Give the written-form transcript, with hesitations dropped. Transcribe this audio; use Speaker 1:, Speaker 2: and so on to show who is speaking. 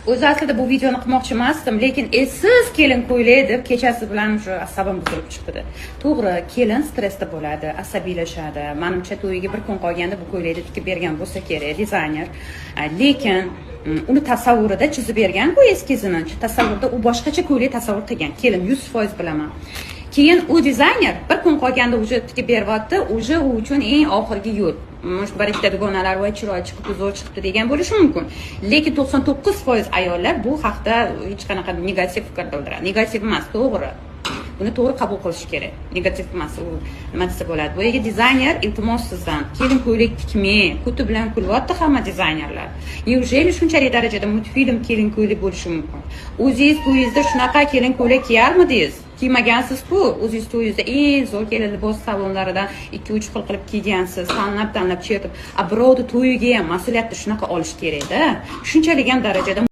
Speaker 1: O'zi aslida bu videoni qilmoqchi emasdim, lekin esiz kelin ko'ylak deb kechasi bilan o'sha asabim buzilib chiqdi. To'g'ri, kelin stressda bo'ladi, asabiylashadi. Menimcha to'yiga bir kun qolganda bu ko'ylakni tikib bergan bo'lsa kerak dizayner. Lekin uni tasavvurida chizib bergan-ku eskizini. Tasavvurda u boshqacha ko'ylak tasavvur qilgan. Kelin 100% bilaman. Keyin u dizayner bir kun qolganda uje tikib beryapti, uje u uchun eng oxirgi yo'l. Mush bir ikkita dugonalar va chiroy chiqibdi, zo'r chiqibdi degan bo'lishi mumkin. Lekin 99% ayollar bu haqda hech qanaqa negativ fikr bildiradi. Negativ emas, to'g'ri. Buni to'g'ri qabul qilish kerak. Negativ emas, u nima desa bo'ladi. Bu yerga dizayner iltimos sizdan kelin ko'ylak tikmang, quti bilan kulyapti hamma dizaynerlar. Neujeli shunchalik darajada multfilm kelin ko'ylak bo'lishi mumkin? O'zingiz to'yingizda shunaqa kelin ko'ylak kiyarmidingiz? Kiymagansiz-ku, o'zingiz to'yingizda eng zo'r kelin libos salonlaridan 2-3 xil qilib kiygansiz, tanlab chertib. Birovni to'yiga ham mas'uliyatni shunaqa olish kerak-da. Shunchalik ham darajada